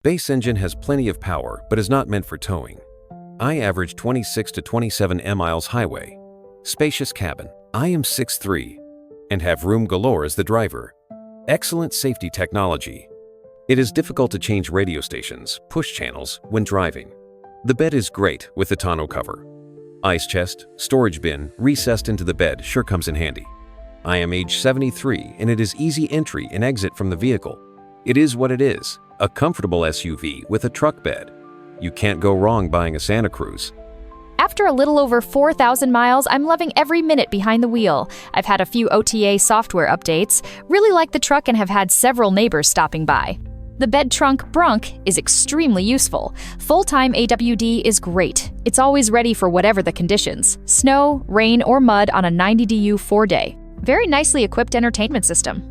Base engine has plenty of power but is not meant for towing. I average 26 to 27 miles highway. Spacious cabin. I am 6'3" and have room galore as the driver. Excellent safety technology. It is difficult to change radio stations, push channels, when driving. The bed is great with the tonneau cover. Ice chest, storage bin, recessed into the bed sure comes in handy. I am age 73 and it is easy entry and exit from the vehicle. It is what it is, a comfortable SUV with a truck bed. You can't go wrong buying a Santa Cruz. After a little over 4,000 miles, I'm loving every minute behind the wheel. I've had a few OTA software updates, really like the truck and have had several neighbors stopping by. The bed trunk brunk is extremely useful. Full-time AWD is great. It's always ready for whatever the conditions, snow, rain, or mud on a 90 DU 4-day. Very nicely equipped entertainment system.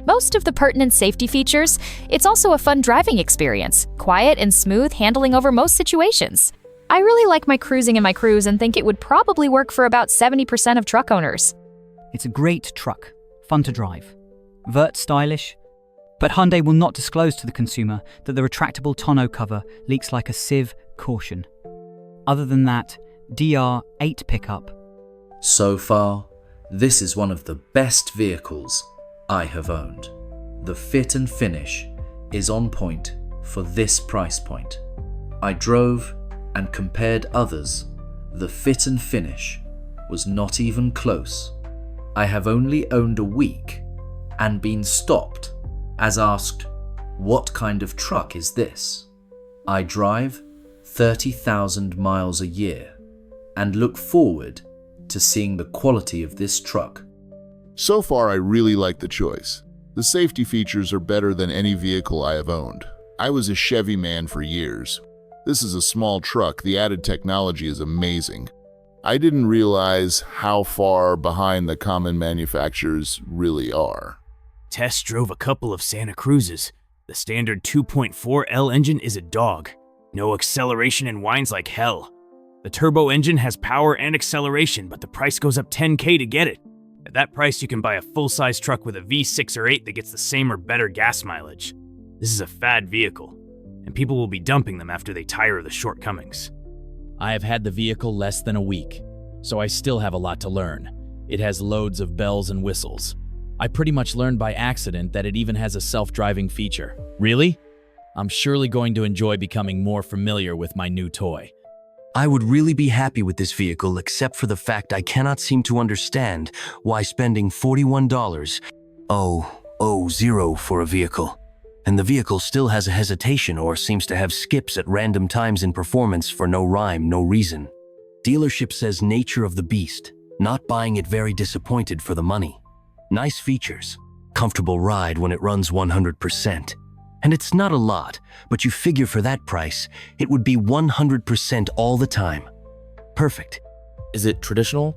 Most of the pertinent safety features, it's also a fun driving experience, quiet and smooth handling over most situations. I really like my cruising in my Cruz and think it would probably work for about 70% of truck owners. It's a great truck, fun to drive. Vert stylish, but Hyundai will not disclose to the consumer that the retractable tonneau cover leaks like a sieve. Caution. Other than that, DR8 pickup. So far, this is one of the best vehicles I have owned. The fit and finish is on point for this price point. I drove and compared others. The fit and finish was not even close. I have only owned a week and been stopped as asked, "What kind of truck is this?" I drive 30,000 miles a year and look forward to seeing the quality of this truck. So far, I really like the choice. The safety features are better than any vehicle I have owned. I was a Chevy man for years. This is a small truck. The added technology is amazing. I didn't realize how far behind the common manufacturers really are. Test drove a couple of Santa Cruzes. The standard 2.4L engine is a dog. No acceleration and whines like hell. The turbo engine has power and acceleration, but the price goes up $10K to get it. At that price, you can buy a full-size truck with a V6 or 8 that gets the same or better gas mileage. This is a fad vehicle, and people will be dumping them after they tire of the shortcomings. I have had the vehicle less than a week, so I still have a lot to learn. It has loads of bells and whistles. I pretty much learned by accident that it even has a self-driving feature. Really? I'm surely going to enjoy becoming more familiar with my new toy. I would really be happy with this vehicle except for the fact I cannot seem to understand why spending $41.000 for a vehicle, and the vehicle still has a hesitation or seems to have skips at random times in performance for no rhyme, no reason. Dealership says nature of the beast, not buying it, very disappointed for the money. Nice features, comfortable ride when it runs 100%. And it's not a lot, but you figure for that price, it would be 100% all the time. Perfect. Is it traditional?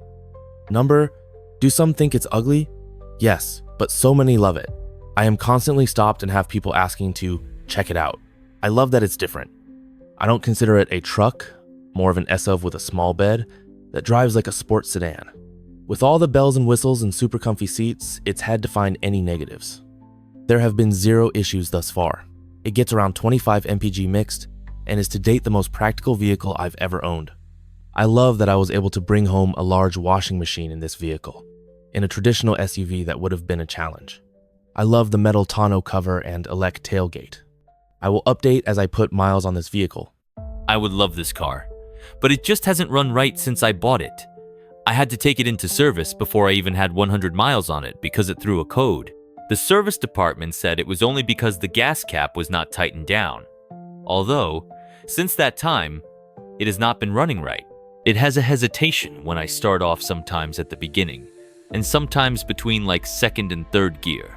Number? Do some think it's ugly? Yes, but so many love it. I am constantly stopped and have people asking to check it out. I love that it's different. I don't consider it a truck, more of an SUV with a small bed that drives like a sports sedan. With all the bells and whistles and super comfy seats, it's had to find any negatives. There have been 0 issues thus far. It gets around 25 mpg mixed and is to date the most practical vehicle I've ever owned. I love that I was able to bring home a large washing machine in this vehicle. In a traditional SUV, that would have been a challenge. I love the metal tonneau cover and elect tailgate. I will update as I put miles on this vehicle. I would love this car, but it just hasn't run right since I bought it. I had to take it into service before I even had 100 miles on it because it threw a code. The service department said it was only because the gas cap was not tightened down. Although, since that time, it has not been running right. It has a hesitation when I start off, sometimes at the beginning, and sometimes between like second and third gear.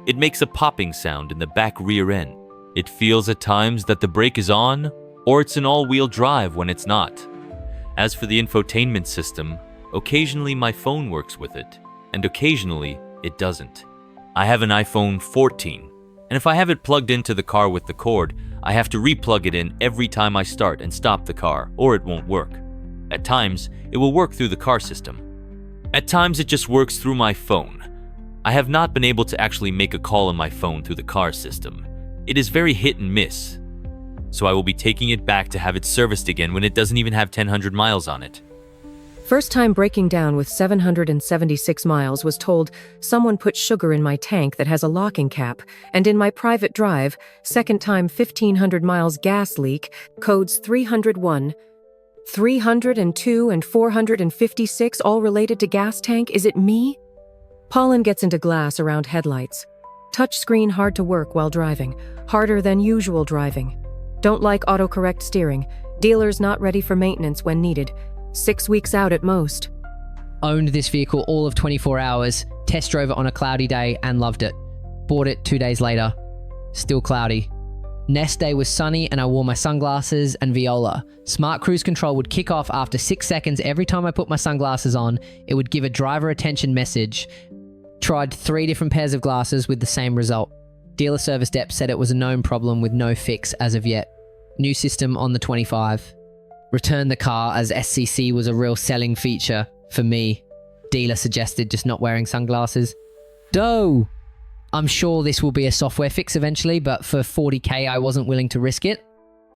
It makes a popping sound in the back rear end. It feels at times that the brake is on, or it's an all-wheel drive when it's not. As for the infotainment system, occasionally my phone works with it, and occasionally it doesn't. I have an iPhone 14, and if I have it plugged into the car with the cord, I have to re-plug it in every time I start and stop the car, or it won't work. At times, it will work through the car system. At times, it just works through my phone. I have not been able to actually make a call on my phone through the car system. It is very hit and miss. so I will be taking it back to have it serviced again when it doesn't even have 1,000 miles on it. First time breaking down with 776 miles was told someone put sugar in my tank that has a locking cap, and in my private drive, second time 1,500 miles gas leak, codes 301, 302, and 456 all related to gas tank. Is it me? Pollen gets into glass around headlights. Touchscreen hard to work while driving, harder than usual driving. Don't like autocorrect steering. Dealers not ready for maintenance when needed. 6 weeks out at most. Owned this vehicle all of 24 hours, test drove it on a cloudy day and loved it. Bought it 2 days later. Still cloudy. Next day was sunny and I wore my sunglasses and viola. Smart cruise control would kick off after 6 seconds every time I put my sunglasses on. It would give a driver attention message. Tried 3 different pairs of glasses with the same result. Dealer service dep said it was a known problem with no fix as of yet. New system on the 25. Returned the car as SCC was a real selling feature for me. Dealer suggested just not wearing sunglasses. Doe! I'm sure this will be a software fix eventually, but for 40k I wasn't willing to risk it.